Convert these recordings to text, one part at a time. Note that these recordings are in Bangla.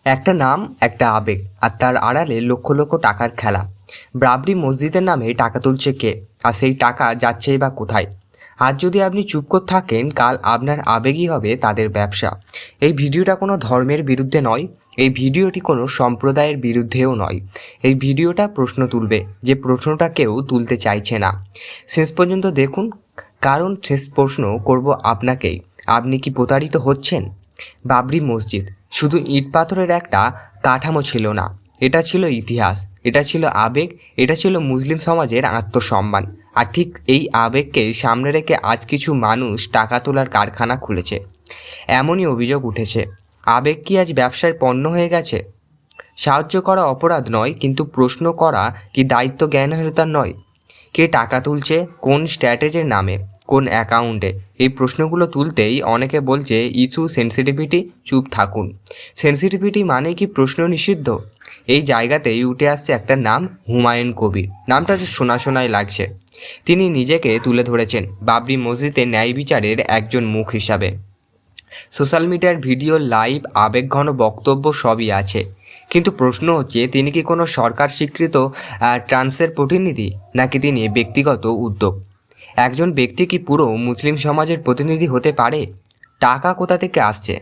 একটা নাম, একটা আবেগ, আর তার আড়ালে লক্ষ লক্ষ টাকার খেলা। বাবরি মসজিদের নামে টাকা তুলছে কে, আর সেই টাকা যাচ্ছেই বা কোথায়? আজ যদি আপনি চুপ করে থাকেন, কাল আপনার আবেগই হবে তাদের ব্যবসা। এই ভিডিওটা কোনো ধর্মের বিরুদ্ধে নয়, এই ভিডিওটি কোনো সম্প্রদায়ের বিরুদ্ধেও নয়। এই ভিডিওটা প্রশ্ন তুলবে, যে প্রশ্নটা কেউ তুলতে চাইছে না। শেষ পর্যন্ত দেখুন, কারণ শেষ প্রশ্ন করব আপনাকেই। আপনি কি প্রতারিত হচ্ছেন? বাবরি মসজিদ শুধু ইট পাথরের একটা কাঠামো ছিল না, এটা ছিল ইতিহাস, এটা ছিল আবেগ, এটা ছিল মুসলিম সমাজের আত্মসম্মান। আর ঠিক এই আবেগকে সামনে রেখে আজ কিছু মানুষ টাকা তোলার কারখানা খুলেছে। এমনই অভিযোগ উঠেছে। আবেগ কি আজ ব্যবসায় পণ্য হয়ে গেছে? সাহায্য করা অপরাধ নয়, কিন্তু প্রশ্ন করা কি দায়িত্ব জ্ঞানহীনতার নয়? কে টাকা তুলছে, কোন স্ট্র্যাটেজির নামে, কোন অ্যাকাউন্টে? এই প্রশ্নগুলো তুলতেই অনেকে বলছে ইস্যু সেন্সিটিভিটি। চুপ থাকুন। সেন্সিটিভিটি মানে কি প্রশ্ন নিষিদ্ধ? এই জায়গাতেই উঠে আসছে একটা নাম, হুমায়ুন কবির। নামটা যে শোনা শোনাই লাগছে। তিনি নিজেকে তুলে ধরেছেন বাবরি মসজিদে ন্যায় বিচারের একজন মুখ হিসাবে। সোশ্যাল মিডিয়ার ভিডিও, লাইভ, আবেগঘন বক্তব্য সবই আছে, কিন্তু প্রশ্ন হচ্ছে তিনি কি কোনো সরকার স্বীকৃত ট্রান্সের প্রতিনিধি, নাকি তিনি ব্যক্তিগত উদ্যোগ? একজন ব্যক্তি কি পুরো মুসলিম সমাজের প্রতিনিধি হতে পারে? টাকা কোথা থেকে আসছে?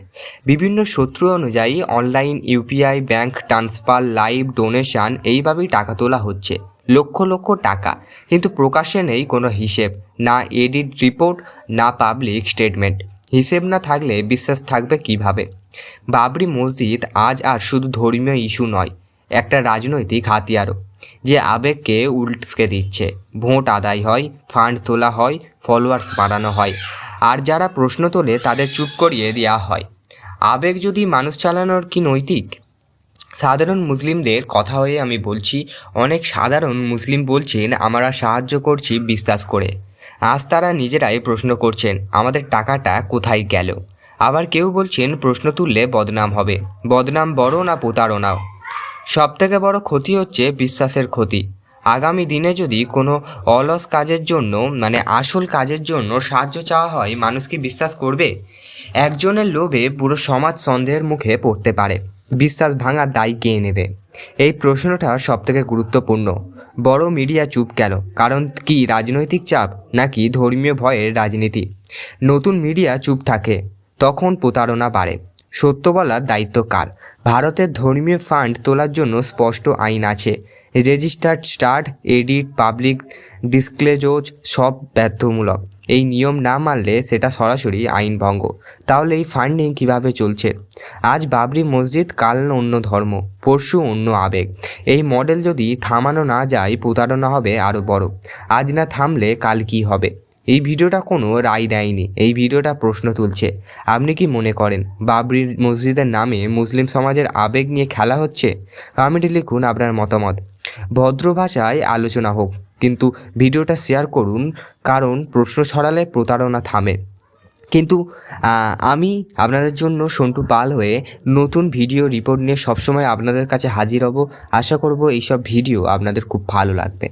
বিভিন্ন সূত্র অনুযায়ী online, UPI, bank transfer, live donation, এইভাবেই টাকা তোলা হচ্ছে। লক্ষ লক্ষ টাকা, কিন্তু প্রকাশ্যে নেই কোনো হিসেব, না এডিট রিপোর্ট, না পাবলিক স্টেটমেন্ট। হিসেব না থাকলে বিশ্বাস থাকবে কিভাবে? বাবরি মসজিদ আজ আর শুধু ধর্মীয় ইস্যু নয়, একটা রাজনৈতিক হাতিয়ারও, যে আবেগকে উল্টকে দিচ্ছে। ভোট আদায় হয়, ফান্ড তোলা হয়, ফলোয়ার্স বাড়ানো হয়, আর যারা প্রশ্ন তোলে তাদের চুপ করিয়ে দেওয়া হয়। আবেগ যদি মানুষ চালানোর কি নৈতিক? সাধারণ মুসলিমদের কথা হয়ে আমি বলছি, অনেক সাধারণ মুসলিম বলছেন আমরা সাহায্য করছি বিশ্বাস করে। আজ তারা নিজেরাই প্রশ্ন করছেন আমাদের টাকাটা কোথায় গেল। আবার কেউ বলছেন প্রশ্ন তুললে বদনাম হবে। বদনাম বড় না প্রতারণাও? সবথেকে বড় ক্ষতি হচ্ছে বিশ্বাসের ক্ষতি। আগামী দিনে যদি কোনো অলস কাজের জন্য, আসল কাজের জন্য সাহায্য চাওয়া হয়, মানুষ কি বিশ্বাস করবে? একজনের লোভে পুরো সমাজ সন্দেহের মুখে পড়তে পারে। বিশ্বাস ভাঙার দায় কে নেবে? এই প্রশ্নটা সবথেকে গুরুত্বপূর্ণ। বড় মিডিয়া চুপ কেন? কারণ কি রাজনৈতিক চাপ, নাকি ধর্মীয় ভয়ের রাজনীতি? নতুন মিডিয়া চুপ থাকে, তখন প্রতারণা বাড়ে। সত্য বলার দায়িত্ব কার? ভারতের ধর্মীয় ফান্ড তোলার জন্য স্পষ্ট আইন আছে। Registered start, edit, public disclosure সব বাধ্যতামূলক। এই নিয়ম না মানলে সেটা সরাসরি আইন ভঙ্গ। তাহলে এই ফান্ডিং কিভাবে চলছে? আজ বাবরি মসজিদ, কাল অন্য ধর্ম, পরশু অন্য আবেগ। এই মডেল যদি থামানো না যায়, প্রতারণা হবে আরও বড়। আজ না থামলে কাল কি হবে? এই ভিডিওটা কোনো রায় দেয়নি, এই ভিডিওটা প্রশ্ন তুলছে। আপনি কি মনে করেন বাবরি মসজিদের নামে মুসলিম সমাজের আবেগ নিয়ে খেলা হচ্ছে? কমেন্টে লিখুন আপনার মতামত। ভদ্র ভাষায় আলোচনা হোক, কিন্তু ভিডিওটা শেয়ার করুন, কারণ প্রশ্ন ছড়ালে প্রতারণা থামে। কিন্তু আমি আপনাদের জন্য সন্টু পাল হয়ে নতুন ভিডিও রিপোর্ট নিয়ে সবসময় আপনাদের কাছে হাজির হব। আশা করব এইসব ভিডিও আপনাদের খুব ভালো লাগবে।